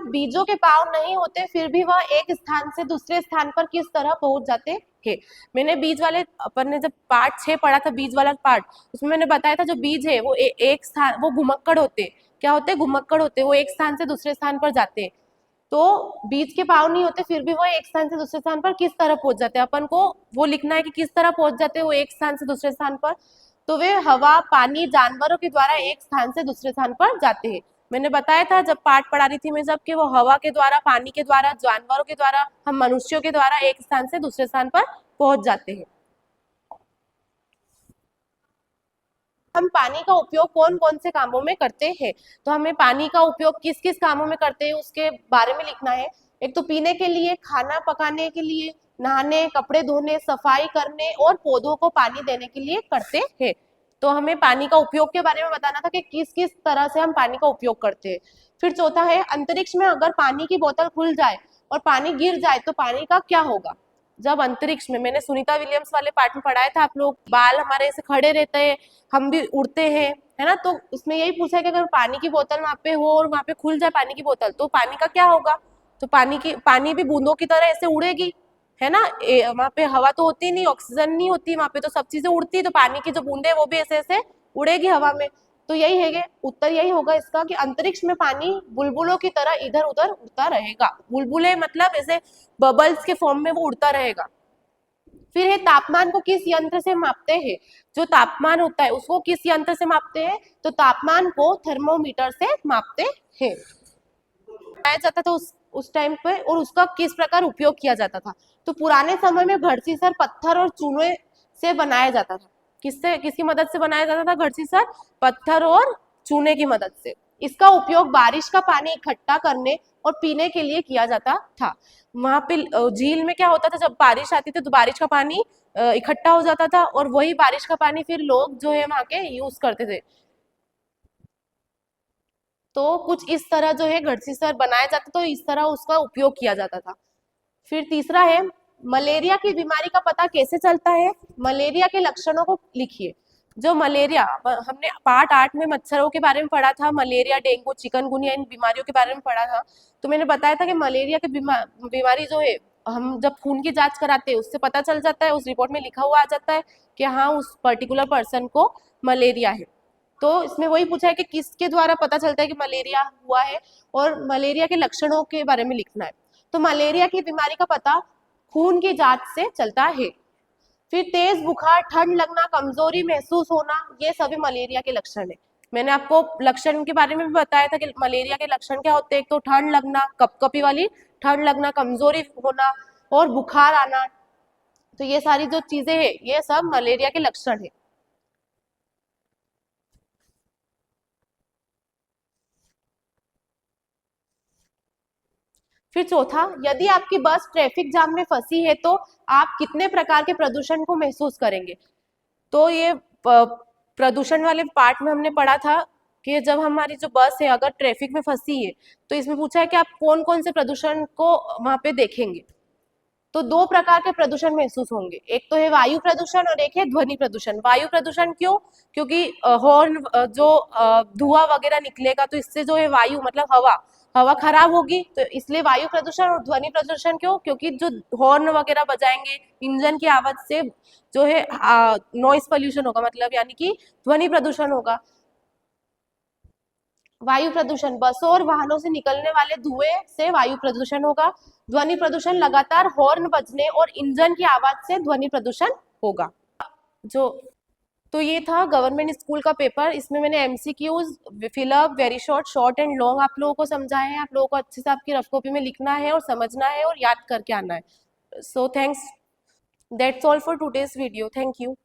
बीजों के पाँव नहीं होते फिर भी वह एक स्थान से दूसरे स्थान पर किस तरह पहुंच जाते हैं। मैंने बीज वाले, अपन ने जब पार्ट 6 पढ़ा था बीज वाला पार्ट, उसमें मैंने बताया था जो बीज है वो एक स्थान, वो घुमक्कड़ होते, क्या होते, घुमक्कड़ होते, वो एक स्थान से दूसरे स्थान पर जाते हैं। तो बीज के पाँव नहीं होते फिर भी वो एक स्थान से दूसरे स्थान पर किस तरह पहुंच जाते हैं, अपन को वो लिखना है कि किस तरह पहुंच जाते हैं वो एक स्थान से दूसरे स्थान पर। तो वे हवा, पानी, जानवरों के द्वारा एक स्थान से दूसरे स्थान पर जाते हैं। मैंने बताया था जब पाठ पढ़ा रही थी मैं जब, कि वो हवा के द्वारा, पानी के द्वारा, जानवरों के द्वारा, हम मनुष्यों के द्वारा एक स्थान से दूसरे स्थान पर पहुंच जाते हैं। हम पानी का उपयोग कौन कौन से कामों में करते हैं, तो हमें पानी का उपयोग किस किस कामों में करते हैं उसके बारे में लिखना है। एक तो पीने के लिए, खाना पकाने के लिए, नहाने, कपड़े धोने, सफाई करने और पौधों को पानी देने के लिए करते हैं। तो हमें पानी का उपयोग के बारे में बताना था कि किस किस तरह से हम पानी का उपयोग करते हैं। फिर चौथा है, अंतरिक्ष में अगर पानी की बोतल खुल जाए और पानी गिर जाए तो पानी का क्या होगा। जब अंतरिक्ष में, मैंने सुनीता विलियम्स वाले पार्ट में पढ़ाया था, आप लोग, बाल हमारे ऐसे खड़े रहते हैं, हम भी उड़ते हैं, है ना, तो उसमें यही पूछा है कि अगर पानी की बोतल वहां पे हो और वहां पे खुल जाए पानी की बोतल तो पानी का क्या होगा। तो पानी भी बूंदों की तरह ऐसे उड़ेगी, है ना, वहां पे हवा तो होती नहीं, ऑक्सीजन नहीं होती वहां पे, तो सब चीजें उड़ती, तो पानी की जो बूंदे वो भी ऐसे ऐसे उड़ेगी हवा में। तो यही है, उत्तर यही होगा इसका कि अंतरिक्ष में पानी बुलबुलों की तरह इधर उधर उड़ता रहेगा। बुलबुले मतलब ऐसे बबल्स के फॉर्म में वो उड़ता रहेगा। फिर है, तापमान को किस यंत्र से मापते हैं। जो तापमान होता है उसको किस यंत्र से मापते हैं, तो तापमान को थर्मोमीटर से मापते हैं। बनाया जाता था उस टाइम पे, और उसका किस प्रकार उपयोग किया जाता था। तो पुराने समय में घड़सीसर पत्थर और चूने से बनाया जाता था। किससे, किसकी मदद से बनाया जाता था घड़सीसर, पत्थर और चूने की मदद से। इसका उपयोग बारिश का पानी इकट्ठा करने और पीने के लिए किया जाता था। वहां पे झील में क्या होता था, जब बारिश आती थी तो बारिश का पानी इकट्ठा हो जाता था और वही बारिश का पानी फिर लोग जो है वहां के यूज करते थे। तो कुछ इस तरह जो है घड़सीसर बनाया जाता, तो इस तरह उसका उपयोग किया जाता था। फिर तीसरा है, मलेरिया की बीमारी का पता कैसे चलता है। मलेरिया के लक्षणों को लिखिए। जो मलेरिया, हमने पार्ट 8 में मच्छरों के बारे में पढ़ा था, मलेरिया, डेंगू, चिकनगुनिया, इन बीमारियों के बारे में पढ़ा था। तो मैंने बताया था कि मलेरिया की बीमारी जो है, हम जब खून की जांच कराते हैं उससे पता चल जाता है, उस रिपोर्ट में लिखा हुआ आ जाता है कि हाँ उस पर्टिकुलर पर्सन को मलेरिया है। तो इसमें वही पूछा है कि किसके द्वारा पता चलता है कि मलेरिया हुआ है, और मलेरिया के लक्षणों के बारे में लिखना है। तो मलेरिया की बीमारी का पता खून की जांच से चलता है। फिर तेज बुखार, ठंड लगना, कमजोरी महसूस होना, ये सभी मलेरिया के लक्षण है। मैंने आपको लक्षण के बारे में भी बताया था कि मलेरिया के लक्षण क्या होते हैं। एक तो ठंड लगना, कपकपी वाली ठंड लगना, कमजोरी होना और बुखार आना। तो ये सारी जो चीजें हैं ये सब मलेरिया के लक्षण है। फिर चौथा, यदि आपकी बस ट्रैफिक जाम में फंसी है तो आप कितने प्रकार के प्रदूषण को महसूस करेंगे। तो ये प्रदूषण वाले पार्ट में हमने पढ़ा था कि जब हमारी जो बस है अगर ट्रैफिक में फंसी है तो इसमें पूछा है कि आप कौन कौन से प्रदूषण को वहां पे देखेंगे। तो दो प्रकार के प्रदूषण महसूस होंगे, एक तो है वायु प्रदूषण और एक है ध्वनि प्रदूषण। वायु प्रदूषण क्यों, क्योंकि हॉर्न जो धुआं वगैरह निकलेगा तो इससे जो है वायु मतलब हवा हवा खराब होगी, तो इसलिए वायु प्रदूषण। और ध्वनि प्रदूषण क्यों, क्योंकि जो हॉर्न वगैरह बजाएंगे इंजन की आवाज से जो है नॉइस पोल्यूशन होगा, मतलब यानी कि ध्वनि प्रदूषण होगा। वायु प्रदूषण, बसों और वाहनों से निकलने वाले धुएं से वायु प्रदूषण होगा। ध्वनि प्रदूषण, लगातार हॉर्न बजने और इंजन की आवाज से ध्वनि प्रदूषण होगा। जो तो ये था गवर्नमेंट स्कूल का पेपर। इसमें मैंने MCQs, fill up, very short, short and long आप लोगों को समझाए हैं। आप लोगों को अच्छे से आपकी रफ कॉपी में लिखना है और समझना है और याद करके आना है। So thanks, that's all for today's video. Thank you.